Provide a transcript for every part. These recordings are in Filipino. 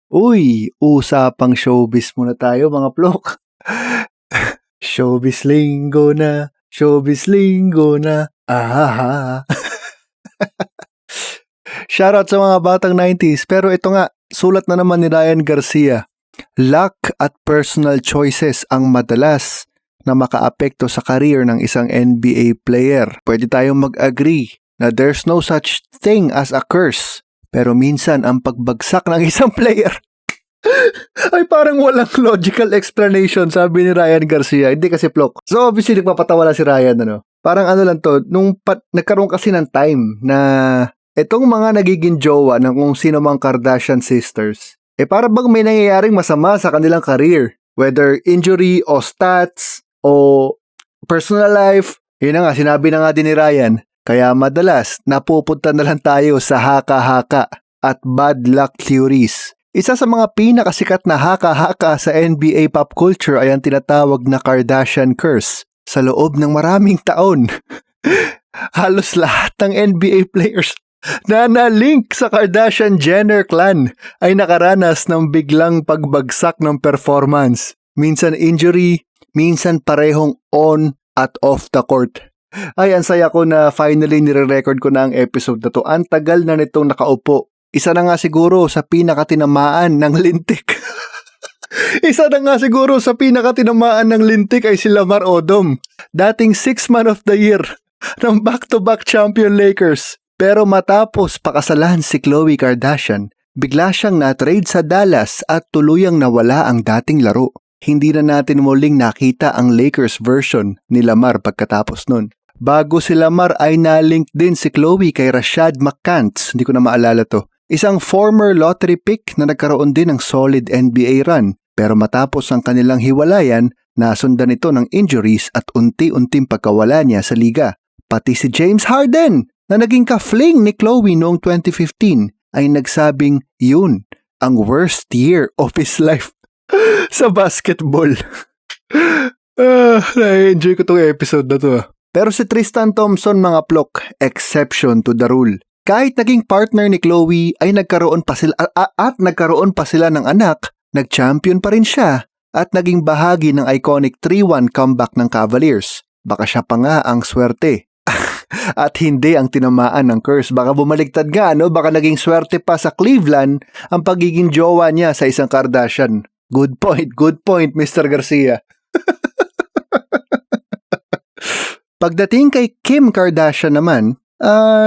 Uy, usapang showbiz muna tayo mga plok. Showbiz linggo na, showbiz linggo na, ahaha. Shoutout sa mga batang 90s, pero ito nga, sulat na naman ni Ryan Garcia. Luck at personal choices ang madalas na makaapekto sa career ng isang NBA player. Pwede tayong mag-agree na there's no such thing as a curse. Pero minsan ang pagbagsak ng isang player ay parang walang logical explanation, sabi ni Ryan Garcia. Hindi kasi plok. So obviously nagpapatawa lang si Ryan, ano. Parang ano lang to, nagkaroon kasi ng time na itong mga nagiging jowa ng kung sino mang Kardashian sisters, para bang may nangyayaring masama sa kanilang career. Whether injury o stats o personal life, yun na nga, sinabi na nga din ni Ryan. Kaya madalas, napupunta na lang tayo sa haka-haka at bad luck theories. Isa sa mga pinakasikat na haka-haka sa NBA pop culture ay ang tinatawag na Kardashian Curse. Sa loob ng maraming taon, halos lahat ng NBA players na na-link sa Kardashian-Jenner clan ay nakaranas ng biglang pagbagsak ng performance. Minsan injury, minsan parehong on at off the court. Ay, ang saya ko na finally nire-record ko na ang episode na to. Ang tagal na nitong nakaupo. Isa na nga siguro sa pinakatinamaan ng lintik. Isa na nga siguro sa pinakatinamaan ng lintik ay si Lamar Odom. Dating 6th man of the year ng back-to-back champion Lakers. Pero matapos pakasalan si Khloe Kardashian, bigla siyang na-trade sa Dallas at tuluyang nawala ang dating laro. Hindi na natin muling nakita ang Lakers version ni Lamar pagkatapos nun. Bago si Lamar ay na-link din si Khloe kay Rashad McCants, hindi ko na maalala to. Isang former lottery pick na nagkaroon din ng solid NBA run. Pero matapos ang kanilang hiwalayan, nasundan ito ng injuries at unti-unting pagkawala niya sa liga. Pati si James Harden, na naging ka-fling ni Khloe noong 2015, ay nagsabing yun ang worst year of his life sa basketball. Na-enjoy ko tong episode na to. Pero si Tristan Thompson, mga plok, exception to the rule. Kahit naging partner ni Khloe ay nagkaroon pa sila ng anak, nag-champion pa rin siya at naging bahagi ng iconic 3-1 comeback ng Cavaliers. Baka siya pa nga ang swerte. At hindi ang tinamaan ng curse. Baka bumaligtad nga, no? Baka naging swerte pa sa Cleveland ang pagiging jowa niya sa isang Kardashian. Good point, Mr. Garcia. Pagdating kay Kim Kardashian naman,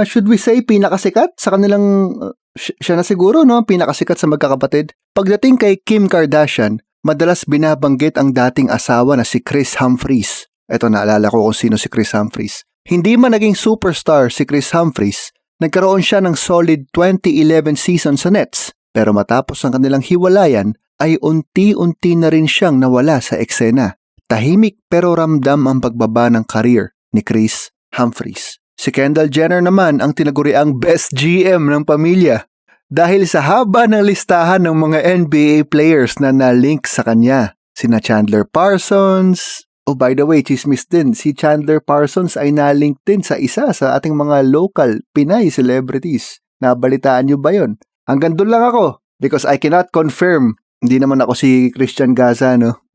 should we say pinakasikat sa kanilang, siya na siguro, no? Pinakasikat sa magkakapatid. Pagdating kay Kim Kardashian, madalas binabanggit ang dating asawa na si Kris Humphries. Eto, naalala ko kung sino si Kris Humphries. Hindi man naging superstar si Kris Humphries, nagkaroon siya ng solid 2011 season sa Nets. Pero matapos ang kanilang hiwalayan, ay unti-unti na rin siyang nawala sa eksena. Tahimik pero ramdam ang pagbaba ng career ni Kris Humphries. Si Kendall Jenner naman ang tinaguriang best GM ng pamilya dahil sa haba ng listahan ng mga NBA players na na-link sa kanya. Sina Chandler Parsons. Oh, by the way, chismis din, si Chandler Parsons ay na-link din sa isa sa ating mga local Pinay celebrities. Nabalitaan niyo ba yun? Hanggang doon lang ako because I cannot confirm. Hindi naman ako si Christian Gaza, no?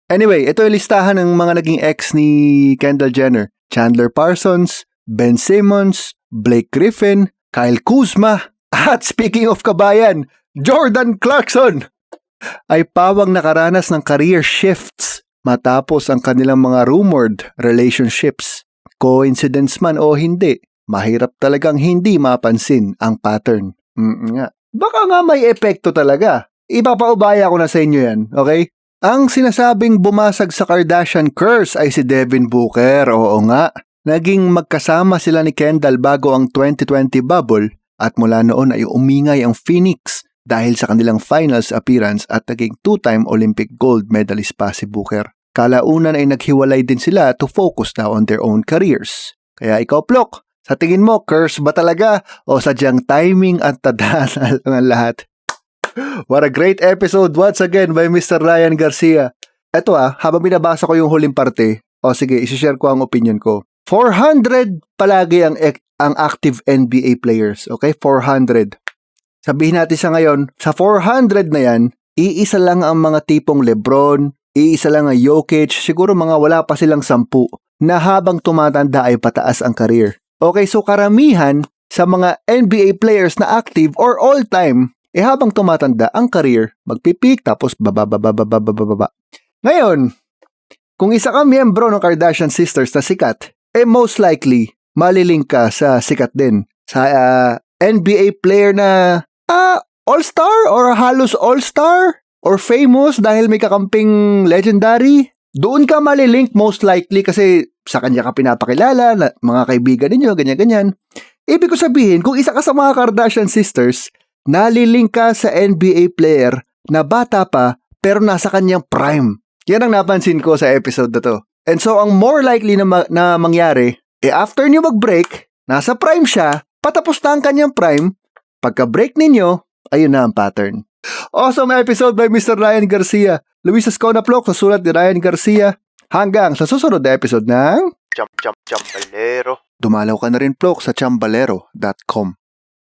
Anyway, ito yung listahan ng mga naging ex ni Kendall Jenner. Chandler Parsons, Ben Simmons, Blake Griffin, Kyle Kuzma, at speaking of kabayan, Jordan Clarkson ay pawang nakaranas ng career shifts matapos ang kanilang mga rumored relationships. Coincidence man o hindi, mahirap talagang hindi mapansin ang pattern. Baka nga may epekto talaga. Ipapaubaya ko na sa inyo yan, okay? Ang sinasabing bumasag sa Kardashian curse ay si Devin Booker. Oo nga, naging magkasama sila ni Kendall bago ang 2020 bubble at mula noon ay umingay ang Phoenix dahil sa kanilang finals appearance at naging 2-time Olympic gold medalist pa si Booker. Kalaunan ay naghiwalay din sila to focus now on their own careers. Kaya ikaw, Plok, sa tingin mo, curse ba talaga o sadyang timing at tadhana ang lahat? What a great episode once again by Mr. Ryan Garcia. Eto habang binabasa ko yung huling parte, sige, isi-share ko ang opinion ko. 400 palagi ang active NBA players, okay? 400. Sabihin natin sa ngayon, sa 400 na yan, iisa lang ang mga tipong Lebron, iisa lang ang Jokic, siguro mga wala pa silang 10 na habang tumatanda ay pataas ang career. Okay, so karamihan sa mga NBA players na active or all-time, habang tumatanda ang career, magpipik tapos bababa. Ngayon, kung isa ka miyembro ng Kardashian sisters na sikat, most likely, malilink ka sa sikat din. Sa NBA player na all-star or halos all-star or famous dahil may kakamping legendary, doon ka malilink most likely kasi sa kanya ka pinapakilala, mga kaibigan ninyo, ganyan-ganyan. Ibig ko sabihin, kung isa ka sa mga Kardashian sisters, nalilink ka sa NBA player na bata pa pero nasa kanyang prime. Yan ang napansin ko sa episode na to. And so, ang more likely na mangyari, after nyo mag-break, nasa prime siya, patapos na ang kanyang prime, pagka-break ninyo, ayun na ang pattern. Awesome episode by Mr. Ryan Garcia. Luis Ascona Plok sa sulat ni Ryan Garcia. Hanggang sa susunod na episode ng Chambalero. Dumalaw ka na rin, Plok, sa chambalero.com.